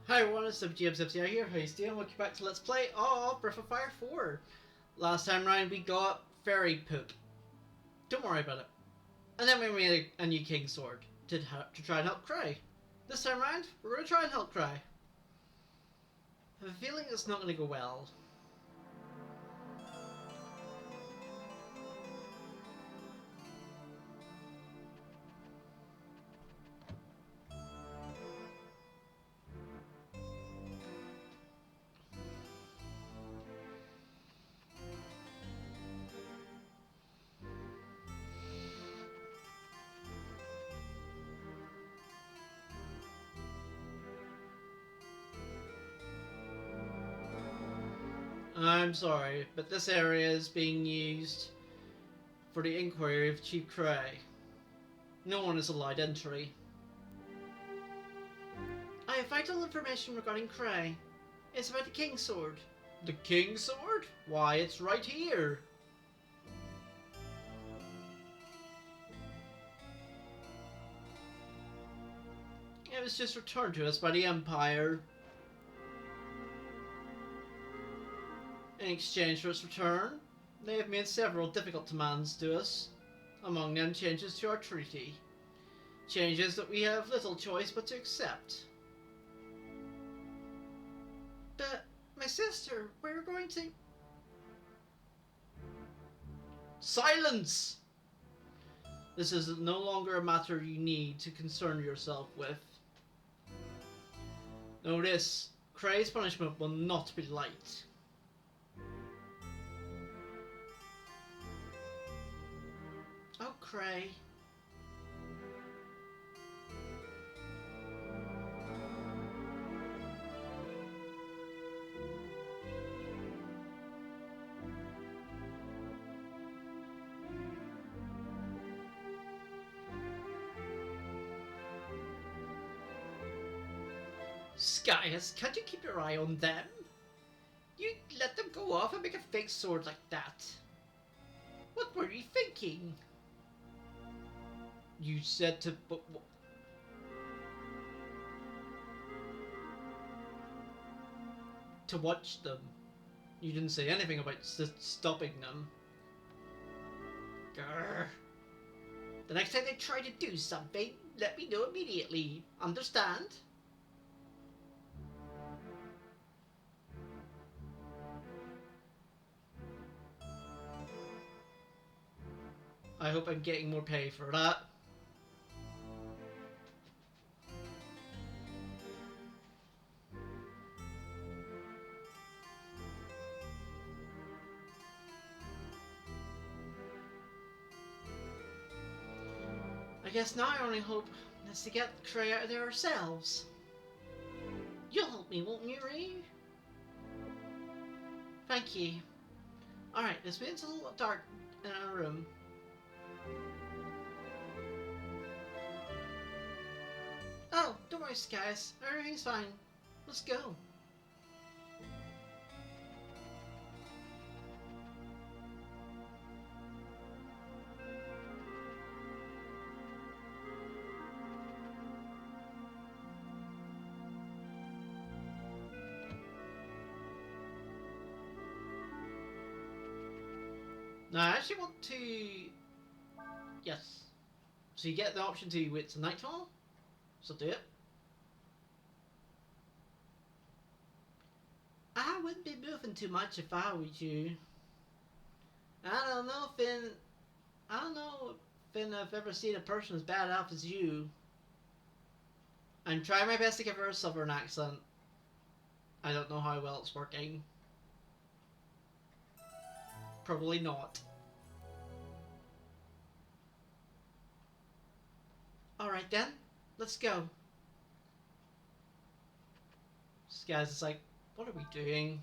Hi everyone, it's WGM70 here. How you doing? Welcome back to Let's Play Breath of Fire 4. Last time round we got fairy poop. Don't worry about it. And then we made a new king sword to try and help Cray. This time round, we're going to try and help Cray. I have a feeling it's not going to go well. I'm sorry, but this area is being used for the inquiry of Chief Cray. No one is allowed entry. I have vital information regarding Cray. It's about the King's Sword. The King's Sword? Why, it's right here. It was just returned to us by the Empire. In exchange for its return, they have made several difficult demands to us, among them changes to our treaty. Changes that we have little choice but to accept. But, my sister, we're going to... Silence! This is no longer a matter you need to concern yourself with. Know this, Cray's punishment will not be light. Oh, Cray. Skyas, can't you keep your eye on them? You let them go off and make a fake sword like that. What were you thinking? You said to... to watch them. You didn't say anything about stopping them. Grr. The next time they try to do something, let me know immediately. Understand? I hope I'm getting more pay for that. I guess now our only hope is to get Cray out of there ourselves. You'll help me, won't you, Ray? Thank you. Alright, it's been a little dark in our room. Oh, don't worry, Skies. Everything's fine. Let's go. Now, I actually want to... Yes. So you get the option to wait till nightfall. So do it. I wouldn't be moving too much if I were you. I don't know, Finn. I don't know, Finn, I've ever seen a person as bad off as you. I'm trying my best to give her a southern accent. I don't know how well it's working. Probably not. Alright then, let's go. This guy's just like, what are we doing?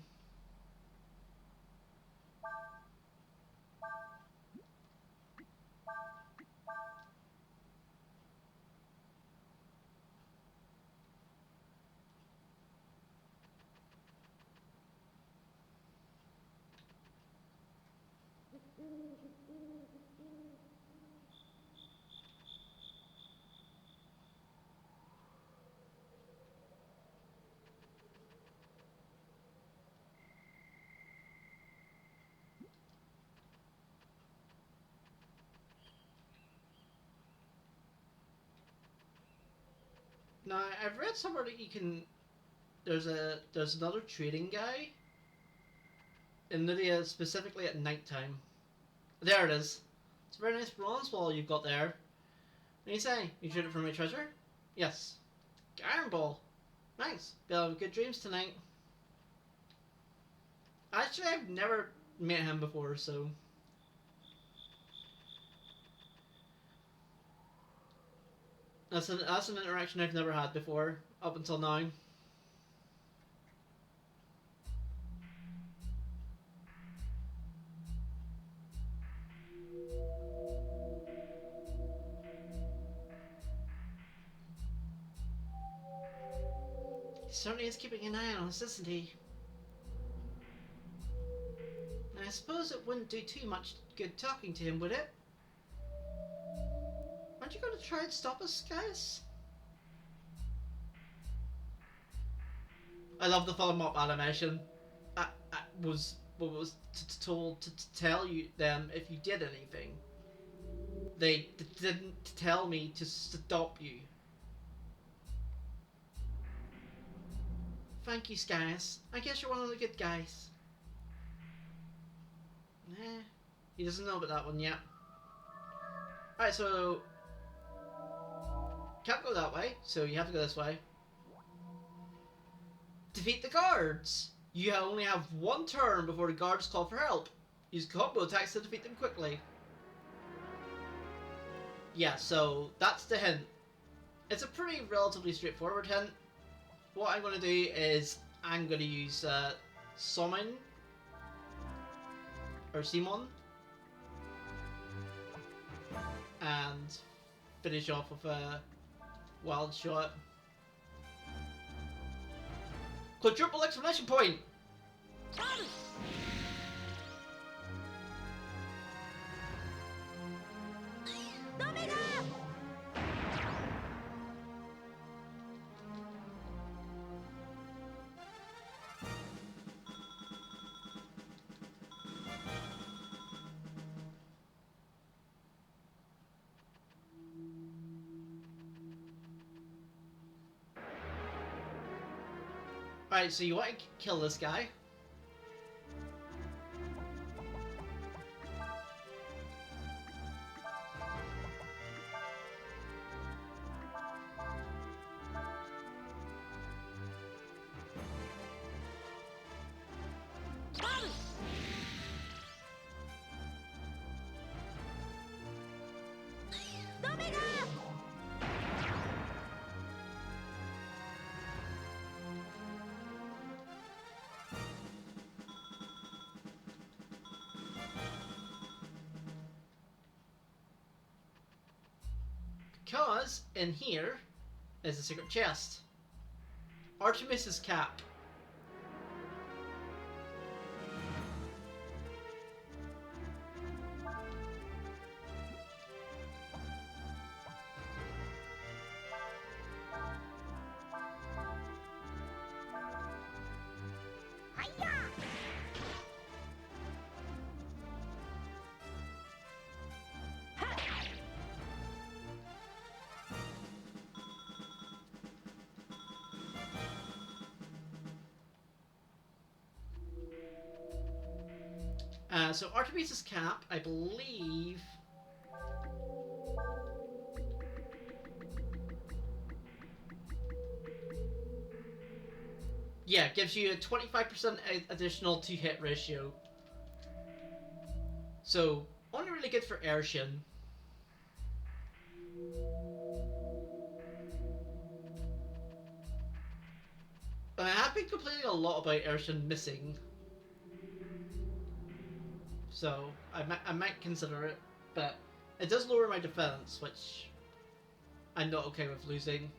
Now I've read somewhere that you can. There's another trading guy in Lydia specifically at night time. There it is. It's a very nice bronze ball you've got there. What do you say? You trade it for my treasure? Yes. Iron ball. Nice. You'll have good dreams tonight. Actually, I've never met him before, so that's an interaction I've never had before up until now. He certainly is keeping an eye on us, isn't he? I suppose it wouldn't do too much good talking to him, would it? Aren't you going to try and stop us, guys? I love the follow up animation. I was told to tell you them if you did anything. They didn't tell me to stop you. Thank you, Skies. I guess you're one of the good guys. Nah, he doesn't know about that one yet. Alright, so can't go that way, so you have to go this way. Defeat the guards! You only have one turn before the guards call for help. Use combo attacks to defeat them quickly. Yeah, so that's the hint. It's a pretty relatively straightforward hint. What I'm going to do is I'm going to use Summon or Simon and finish off with a wild shot. Quadruple exclamation point! Alright, so you want to kill this guy. Because in here is a secret chest. Artemis's cap. So Artemis's cap, I believe. Yeah, gives you a 25% additional to hit ratio. So only really good for Arshin. I have been complaining a lot about Arshin missing. So I might consider it, but it does lower my defense, which I'm not okay with losing.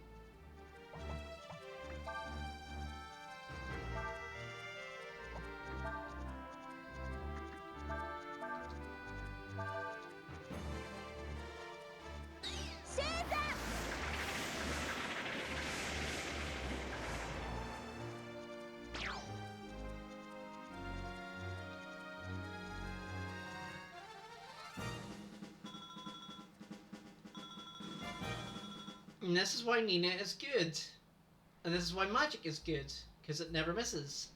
And this is why Nina is good. And this is why magic is good. Because it never misses.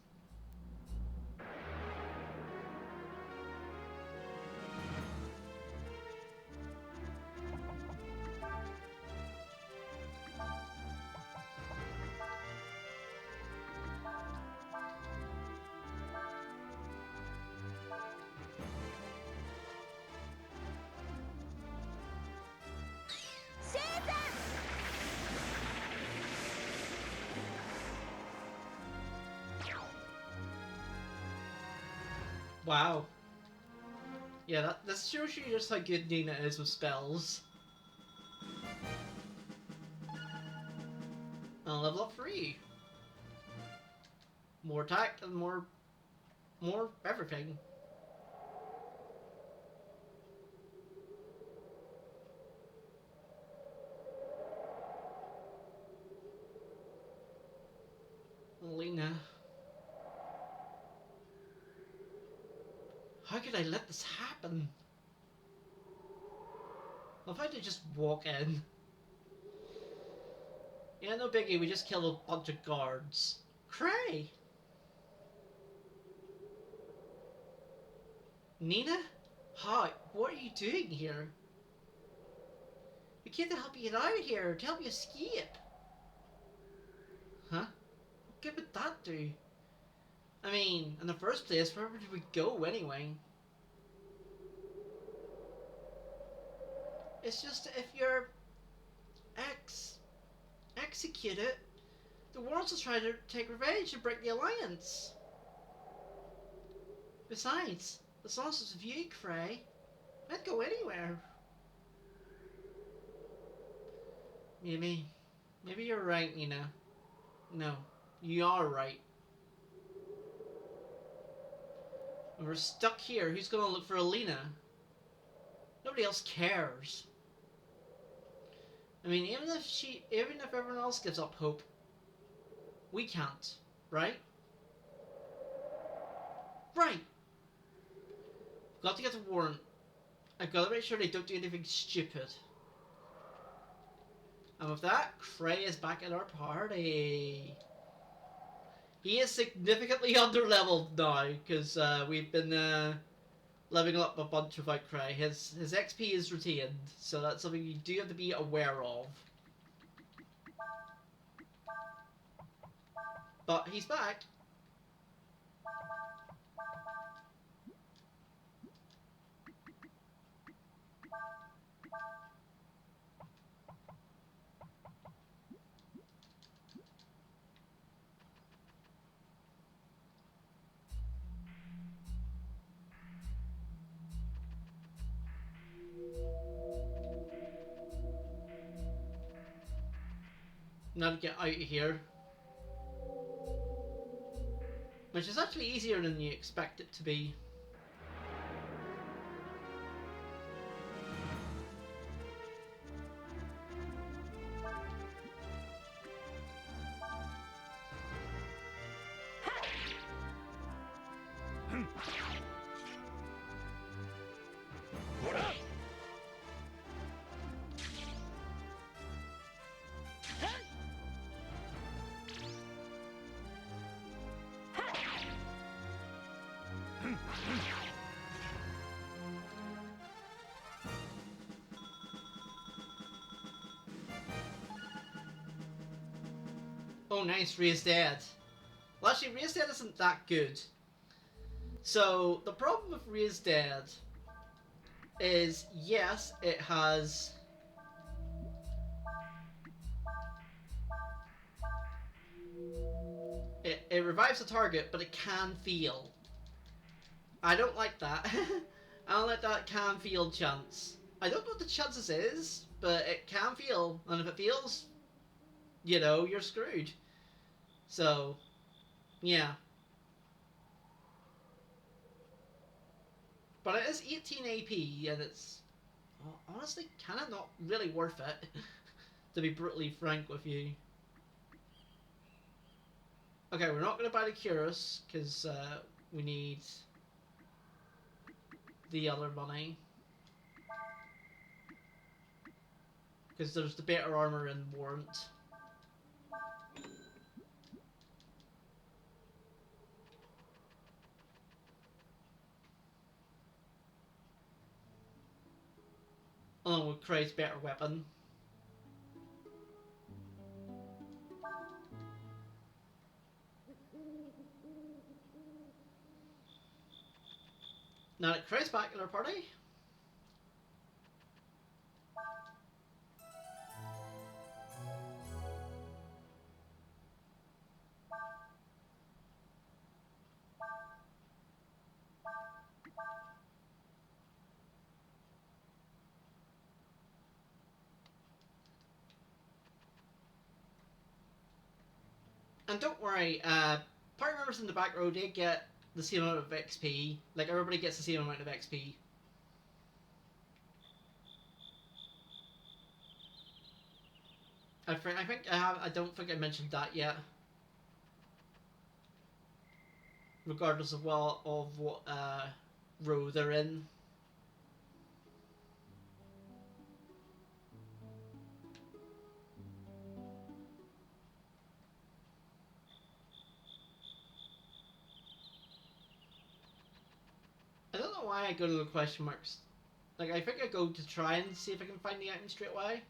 Wow. Yeah, that shows you just how good Nina is with spells. And level up 3. More attack and more everything. Lena. How could I let this happen? If I had to just walk in. Yeah, no biggie, we just killed a bunch of guards. Cray! Nina? Hi, what are you doing here? We came to help you get out of here, to help you escape. Huh? What good would that do? I mean, in the first place, where did we go anyway? It's just if you're executed, the world's just trying to take revenge and break the alliance. Besides, as long as it's with you, Cray, I'd go anywhere. Maybe you're right, Nina. No, you are right. When we're stuck here, who's gonna look for Alina? Nobody else cares. I mean, even if everyone else gives up hope, we can't, right? Right! I've got to get a warrant. I've got to make sure they don't do anything stupid. And with that, Cray is back in our party. He is significantly under-leveled now, because we've been leveling up a bunch without Cray. His XP is retained, so that's something you do have to be aware of. But he's back. Now to get out of here. Which is actually easier than you expect it to be. Oh nice, Rhea's dead. Well actually, Rhea's dead isn't that good. So, the problem with Rhea's dead is, yes, it has... It revives the target, but it can feel. I don't like that. I don't like that can feel chance. I don't know what the chances is, but it can feel, and if it feels, you know, you're screwed. So, yeah. But it is 18 AP, and it's honestly kind of not really worth it, to be brutally frank with you. Okay, we're not going to buy the Curus, because we need the other money. because there's the better armor in Warrant. Along with Cray's better weapon. Now that Cray's back in our party. And don't worry, party members in the back row, they get the same amount of XP. Like, everybody gets the same amount of XP. I don't think I mentioned that yet. Regardless of what row they're in. I don't know why I go to the question marks. Like, I think I go to try and see if I can find the item straight away.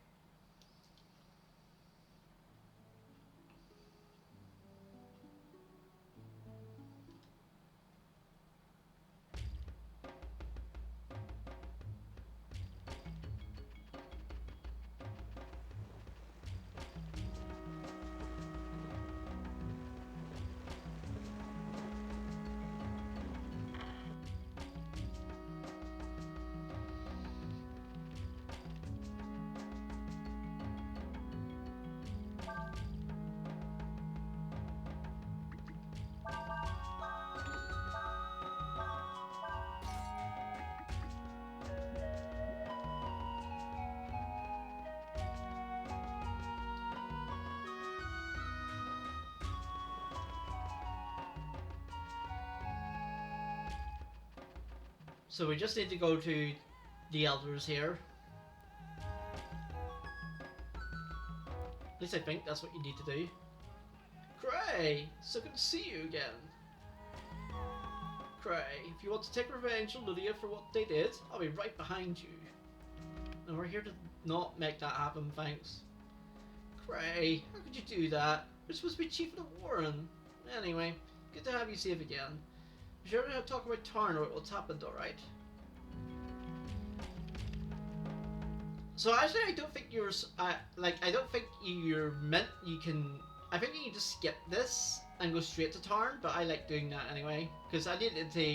So we just need to go to the elders here. At least I think that's what you need to do. Cray! So good to see you again. Cray, if you want to take revenge on Lydia for what they did, I'll be right behind you. And we're here to not make that happen, thanks. Cray, how could you do that? You're supposed to be chief of the Warren. Anyway, good to have you safe again. Be sure to talk about Tarn or what's happened, alright? So actually, I don't think you're, I don't think you're meant, I think you can just skip this and go straight to Tarn, but I like doing that anyway, because I needed to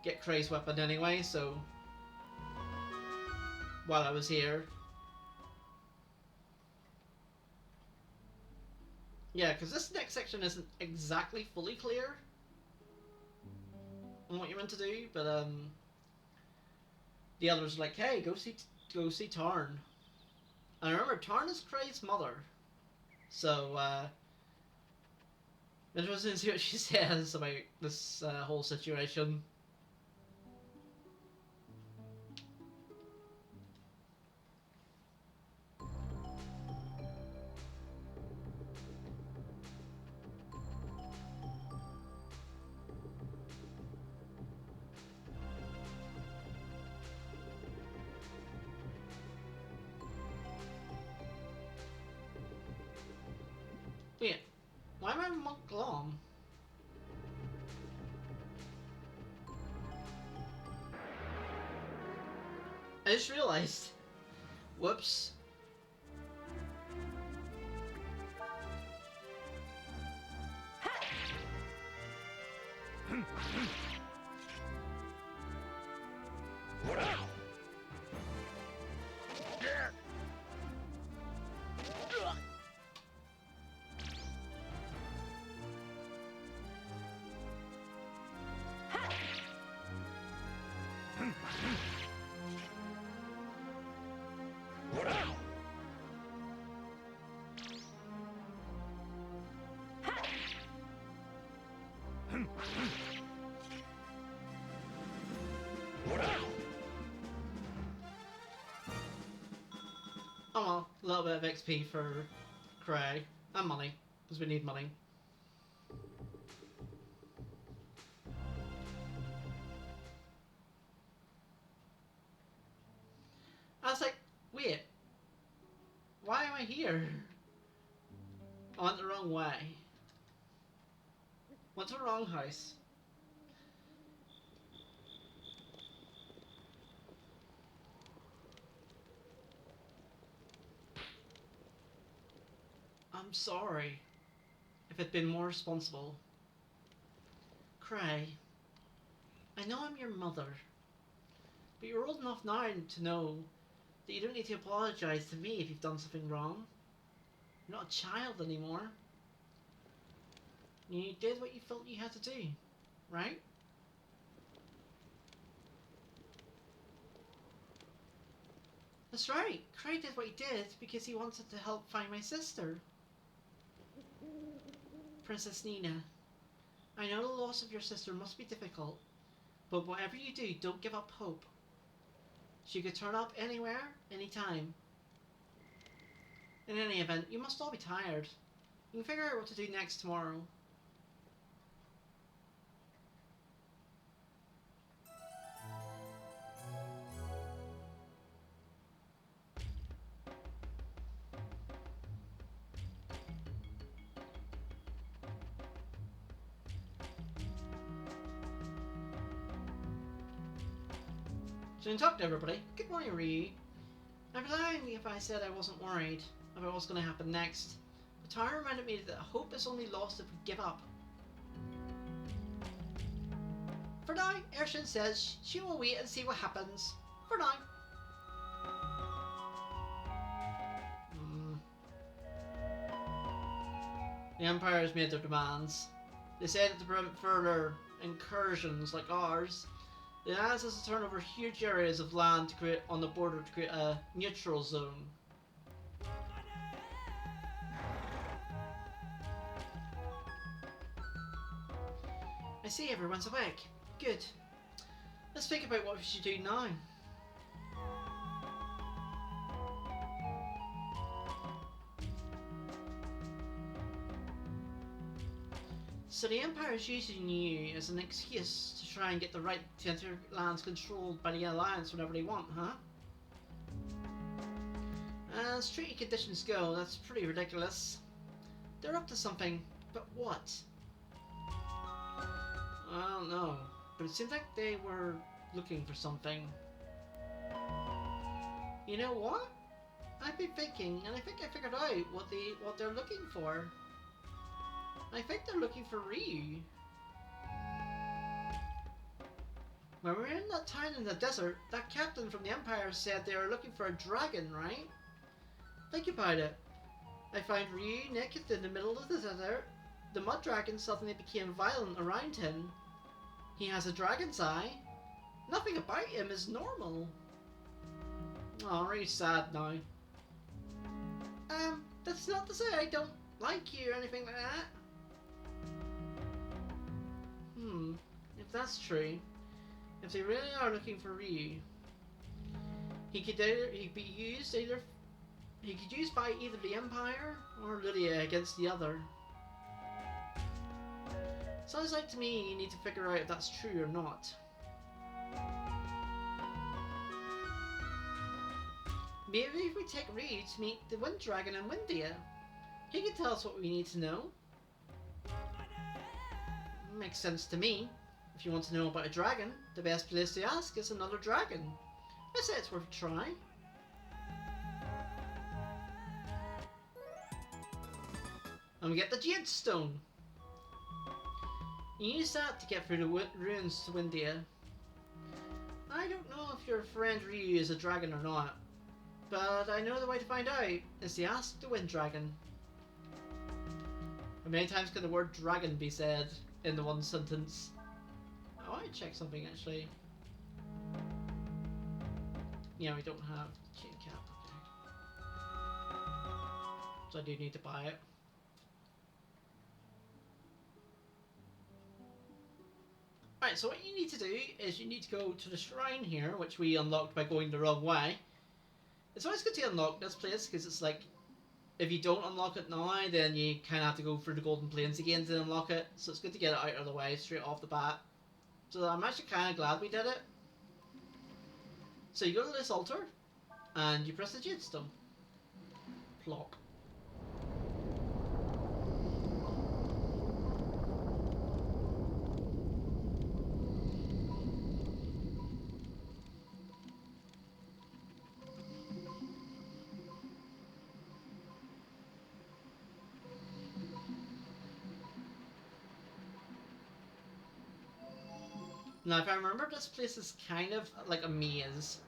get Cray's weapon anyway, so, while I was here. Yeah, because this next section isn't exactly fully clear on what you're meant to do, but the others are like, hey, go see Tarn. And remember, Tarn is Cray's mother, so interesting to see what she says about this whole situation. Wait, why am I Monk Glom? I just realized. Whoops. Oh well, a little bit of XP for cray. And money, because we need money. I was like, wait, why am I here? I went the wrong way. Went to the wrong house. I'm sorry if I'd been more responsible. Cray, I know I'm your mother, but you're old enough now to know that you don't need to apologise to me if you've done something wrong. You're not a child anymore. You did what you felt you had to do, right? That's right. Cray did what he did because he wanted to help find my sister. Princess Nina, I know the loss of your sister must be difficult, but whatever you do, don't give up hope. She could turn up anywhere, anytime. In any event, you must all be tired. You can figure out what to do next tomorrow. So in talk to everybody, good morning Ryu. I'd be lying if I said I wasn't worried about what's going to happen next. The tower reminded me that hope is only lost if we give up. For now, Ershin says she will wait and see what happens. For now. The Empire has made their demands. They said that to prevent further incursions like ours, the Alliance has to turn over huge areas of land to create on the border to create a neutral zone. I see everyone's awake. Good. Let's think about what we should do now. So the Empire is using you as an excuse to try and get the right to enter lands controlled by the Alliance whenever they want, huh? As treaty conditions go, that's pretty ridiculous. They're up to something, but what? I don't know, but it seems like they were looking for something. You know what? I've been thinking, and I think I figured out what they're looking for. I think they're looking for Ryu. When we were in that town in the desert, that captain from the Empire said they were looking for a dragon, right? Think about it. I found Ryu naked in the middle of the desert. The mud dragon suddenly became violent around him. He has a dragon's eye. Nothing about him is normal. Oh, I'm really sad now. That's not to say I don't like you or anything like that. If that's true, if they really are looking for Ryu, he could use by either the Empire or Lydia against the other. Sounds like to me you need to figure out if that's true or not. Maybe if we take Ryu to meet the Wind Dragon in Windia, he can tell us what we need to know. Makes sense to me. If you want to know about a dragon, the best place to ask is another dragon. I say it's worth a try. And we get the Jade Stone. You use that to get through the ruins to Windia. I don't know if your friend Ryu is a dragon or not, but I know the way to find out is to ask the Wind Dragon. How many times can the word dragon be said in the one sentence? I want to check something actually. Yeah, we don't have the chain cap, okay. So I do need to buy it. Alright, so what you need to do is you need to go to the shrine here, which we unlocked by going the wrong way. It's always good to unlock this place, because it's like, if you don't unlock it now, then you kind of have to go through the Golden Plains again to unlock it. So it's good to get it out of the way straight off the bat. So I'm actually kind of glad we did it. So you go to this altar, and you press the jade stone. Plop. Now, if I remember, this place is kind of like a maze.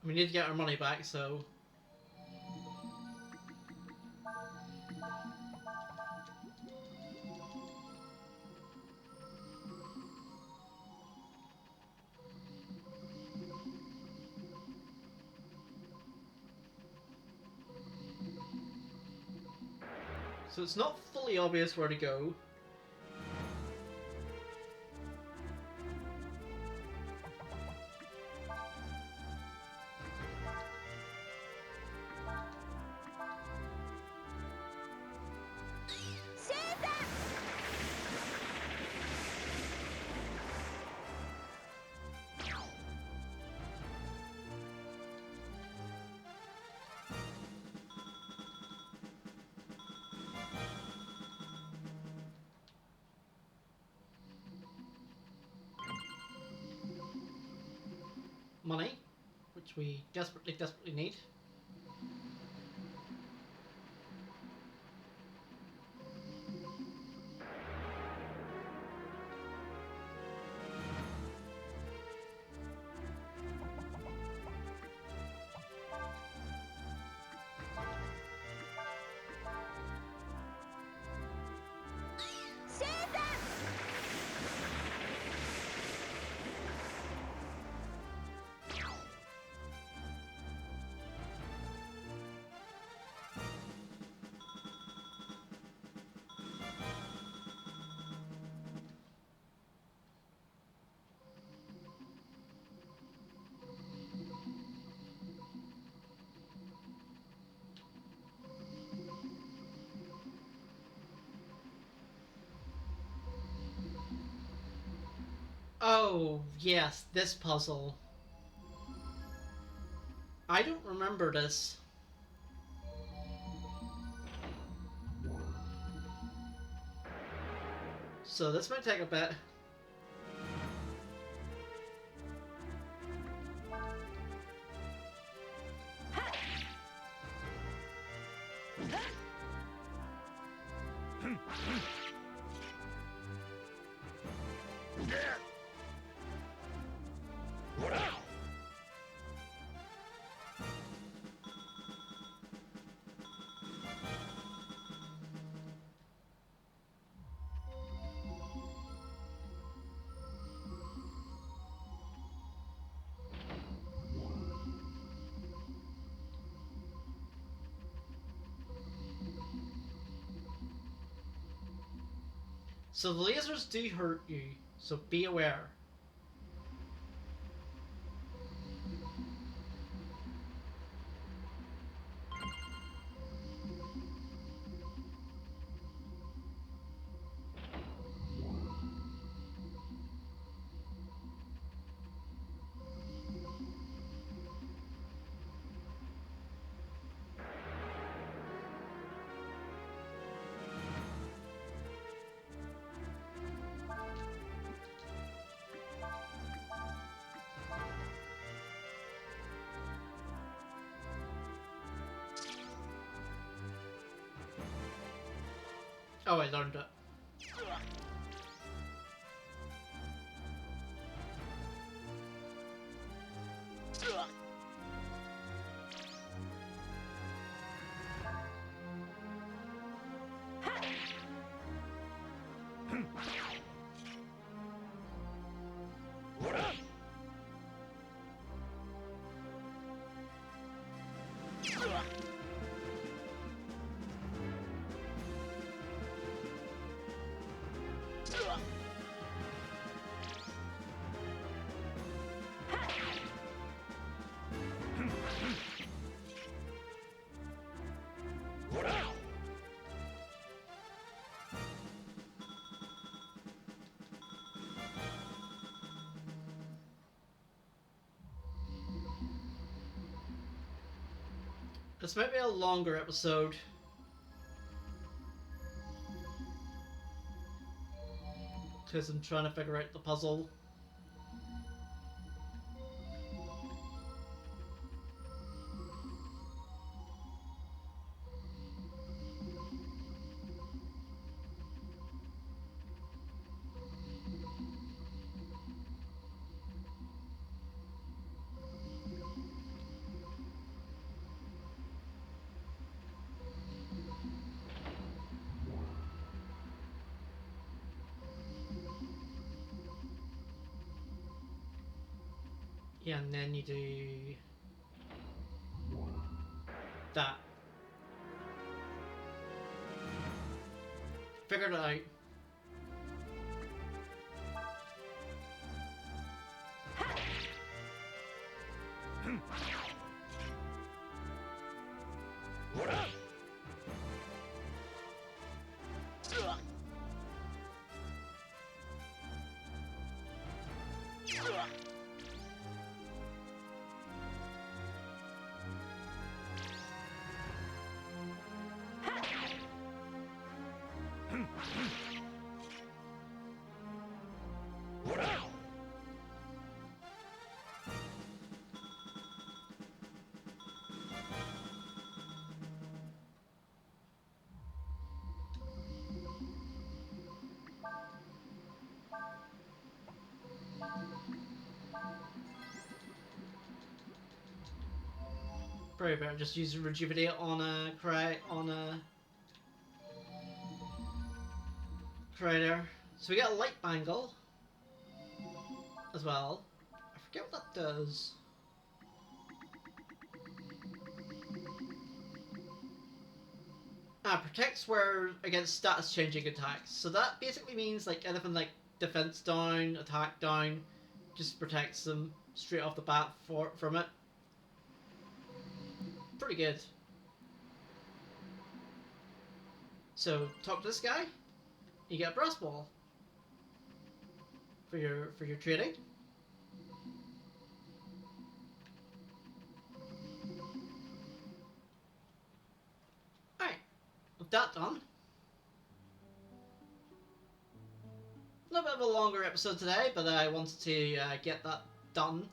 We need to get our money back, so... So it's not fully obvious where to go. Money, which we desperately need. Oh, yes, this puzzle. I don't remember this. So this might take a bit. So the lasers do hurt you, so be aware. Oh, I learned it. This might be a longer episode. Because I'm trying to figure out the puzzle. Yeah, and then you do that. Figured it out. Probably better just use rejuvenate on a cray there. So we get a light bangle as well. I forget what that does. Protects where against status changing attacks. So that basically means like anything like defense down, attack down, just protects them straight off the bat from it. Pretty good. So talk to this guy, you get a brass ball for your trading. Alright, with that done. A little bit of a longer episode today, but I wanted to get that done.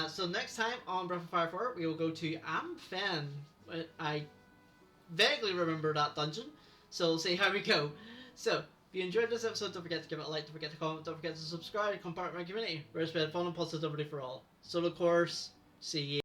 So next time on Breath of Fire 4, we will go to Amphen. I vaguely remember that dungeon, so we'll see how we go. So, if you enjoyed this episode, don't forget to give it a like, don't forget to comment, don't forget to subscribe, come part of my community, where I spread fun and positivity for all. So, of course, see you.